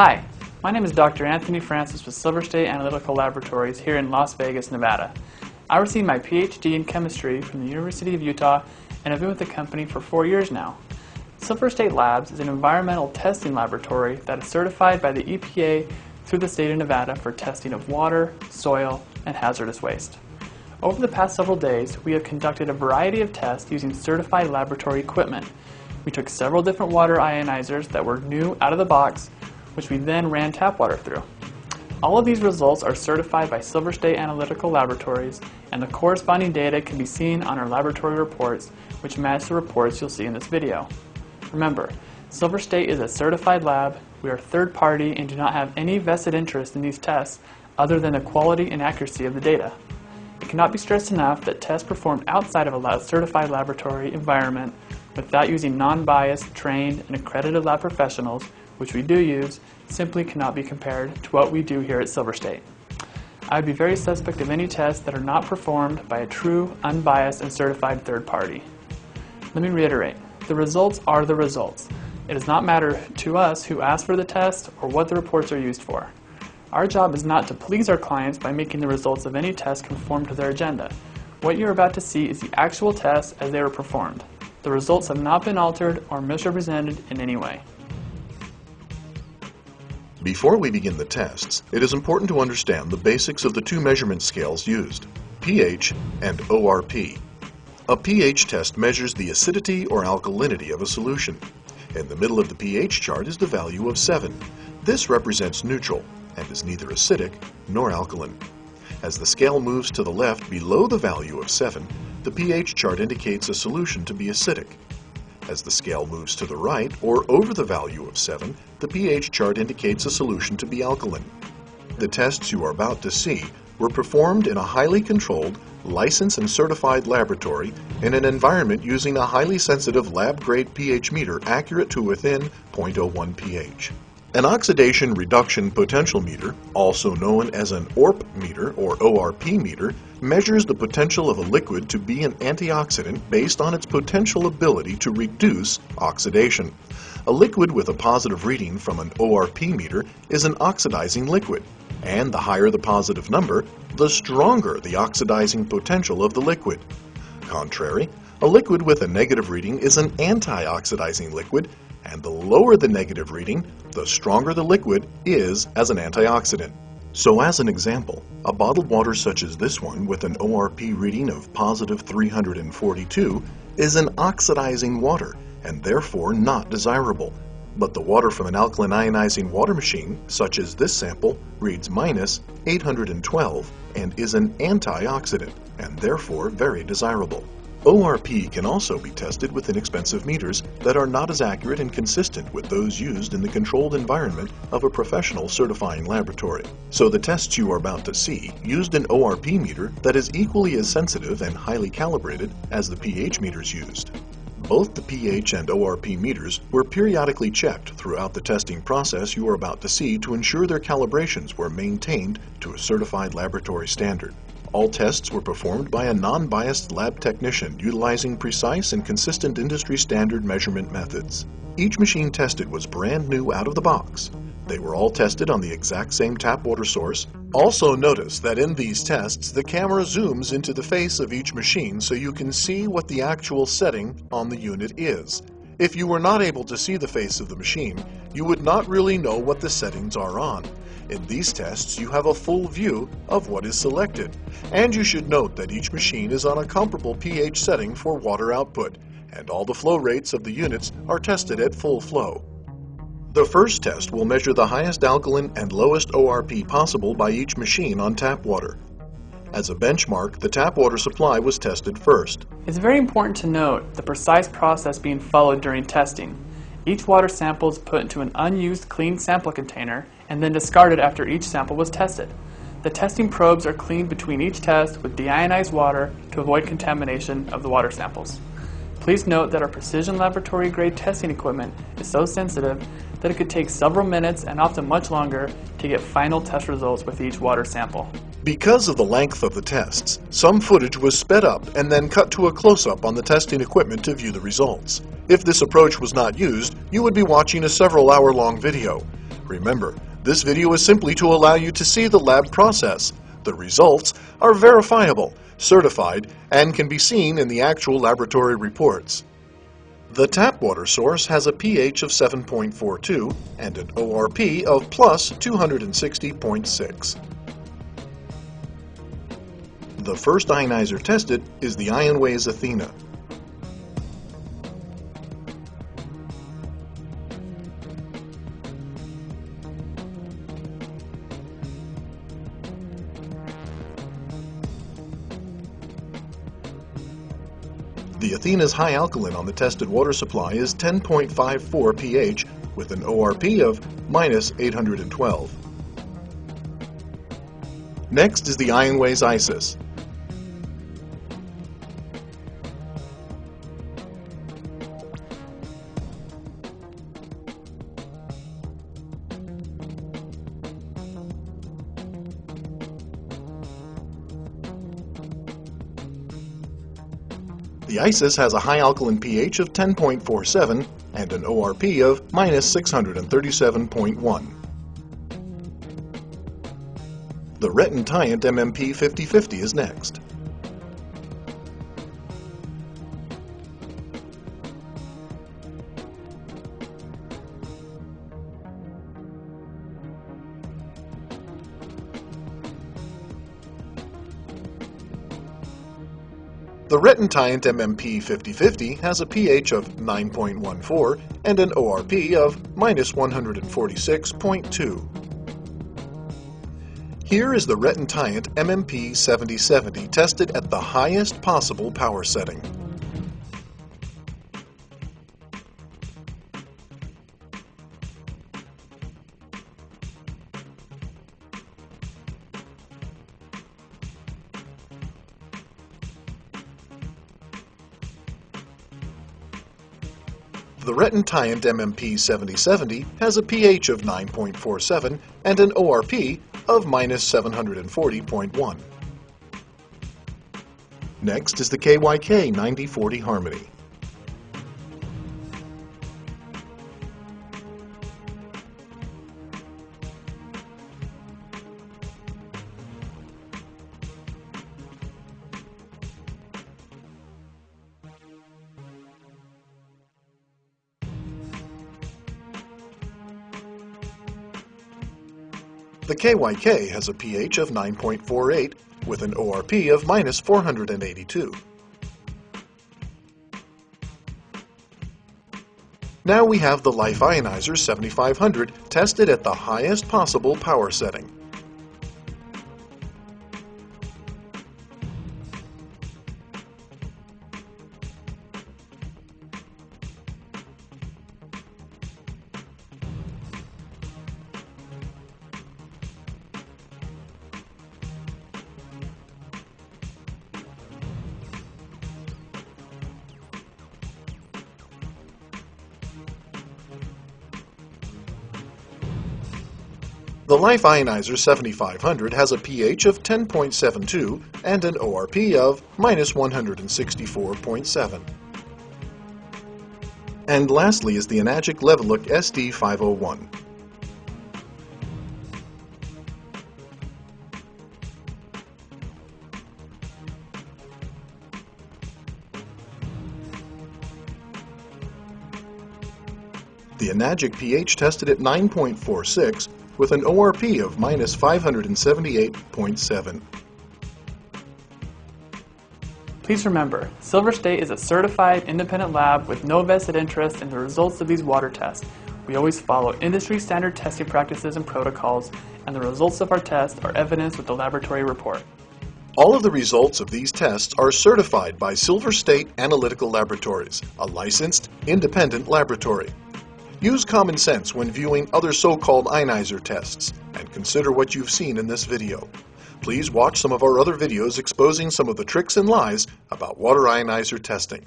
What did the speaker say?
Hi, my name is Dr. Anthony Francis with SilverState Analytical Laboratories here in Las Vegas, Nevada. I received my PhD in chemistry from the University of Utah and have been with the company for 4 years now. SilverState Labs is an environmental testing laboratory that is certified by the EPA through the state of Nevada for testing of water, soil, and hazardous waste. Over the past several days, we have conducted a variety of tests using certified laboratory equipment. We took several different water ionizers that were new out of the box, which we then ran tap water through. All of these results are certified by SilverState Analytical Laboratories, and the corresponding data can be seen on our laboratory reports, which match the reports you'll see in this video. Remember, SilverState is a certified lab. We are third party and do not have any vested interest in these tests other than the quality and accuracy of the data. It cannot be stressed enough that tests performed outside of a certified laboratory environment without using non-biased, trained, and accredited lab professionals, which we do use, simply cannot be compared to what we do here at SilverState. I would be very suspect of any tests that are not performed by a true, unbiased, and certified third party. Let me reiterate, the results are the results. It does not matter to us who asked for the test or what the reports are used for. Our job is not to please our clients by making the results of any test conform to their agenda. What you're about to see is the actual tests as they were performed. The results have not been altered or misrepresented in any way. Before we begin the tests, it is important to understand the basics of the two measurement scales used, pH and ORP. A pH test measures the acidity or alkalinity of a solution. In the middle of the pH chart is the value of 7. This represents neutral and is neither acidic nor alkaline. As the scale moves to the left below the value of 7, the pH chart indicates a solution to be acidic. As the scale moves to the right or over the value of 7, the pH chart indicates a solution to be alkaline. The tests you are about to see were performed in a highly controlled, licensed and certified laboratory in an environment using a highly sensitive lab-grade pH meter accurate to within 0.01 pH. An oxidation reduction potential meter, also known as an ORP meter or ORP meter, measures the potential of a liquid to be an antioxidant based on its potential ability to reduce oxidation. A liquid with a positive reading from an ORP meter is an oxidizing liquid, and the higher the positive number, the stronger the oxidizing potential of the liquid. Contrary, a liquid with a negative reading is an anti-oxidizing liquid, and the lower the negative reading, the stronger the liquid is as an antioxidant. So as an example, a bottled water such as this one with an ORP reading of positive 342 is an oxidizing water and therefore not desirable. But the water from an alkaline ionizing water machine, such as this sample, reads minus 812 and is an antioxidant and therefore very desirable. ORP can also be tested with inexpensive meters that are not as accurate and consistent with those used in the controlled environment of a professional certifying laboratory. So the tests you are about to see used an ORP meter that is equally as sensitive and highly calibrated as the pH meters used. Both the pH and ORP meters were periodically checked throughout the testing process you are about to see to ensure their calibrations were maintained to a certified laboratory standard. All tests were performed by a non-biased lab technician utilizing precise and consistent industry standard measurement methods. Each machine tested was brand new out of the box. They were all tested on the exact same tap water source. Also notice that in these tests, the camera zooms into the face of each machine so you can see what the actual setting on the unit is. If you were not able to see the face of the machine, you would not really know what the settings are on. In these tests, you have a full view of what is selected, and you should note that each machine is on a comparable pH setting for water output, and all the flow rates of the units are tested at full flow. The first test will measure the highest alkaline and lowest ORP possible by each machine on tap water. As a benchmark, the tap water supply was tested first. It's very important to note the precise process being followed during testing. Each water sample is put into an unused clean sample container and then discarded after each sample was tested. The testing probes are cleaned between each test with deionized water to avoid contamination of the water samples. Please note that our precision laboratory grade testing equipment is so sensitive that it could take several minutes and often much longer to get final test results with each water sample. Because of the length of the tests, some footage was sped up and then cut to a close-up on the testing equipment to view the results. If this approach was not used, you would be watching a several-hour-long video. Remember, this video is simply to allow you to see the lab process. The results are verifiable, certified, and can be seen in the actual laboratory reports. The tap water source has a pH of 7.42 and an ORP of plus 260.6. The first ionizer tested is the Ionizers Athena. The Athena's high alkaline on the tested water supply is 10.54 pH with an ORP of minus 812. Next is the Ionizers Isis. The Isis has a high alkaline pH of 10.47 and an ORP of minus 637.1. The Retentiant MMP 5050 is next. The Retentiant MMP 5050 has a pH of 9.14 and an ORP of minus 146.2. Here is the Retentiant MMP 7070 tested at the highest possible power setting. The Retentiant MMP 7070 has a pH of 9.47 and an ORP of minus 740.1. Next is the KYK 9040 Harmony. The KYK has a pH of 9.48 with an ORP of minus 482. Now we have the Life Ionizer 7500 tested at the highest possible power setting. The Life Ionizer 7500 has a pH of 10.72 and an ORP of minus 164.7. And lastly is the Enagic Levelook SD501. The Enagic pH tested at 9.46 with an ORP of minus 578.7. Please remember, SilverState is a certified independent lab with no vested interest in the results of these water tests. We always follow industry standard testing practices and protocols, and the results of our tests are evidenced with the laboratory report. All of the results of these tests are certified by SilverState Analytical Laboratories, a licensed, independent laboratory. Use common sense when viewing other so-called ionizer tests, and consider what you've seen in this video. Please watch some of our other videos exposing some of the tricks and lies about water ionizer testing.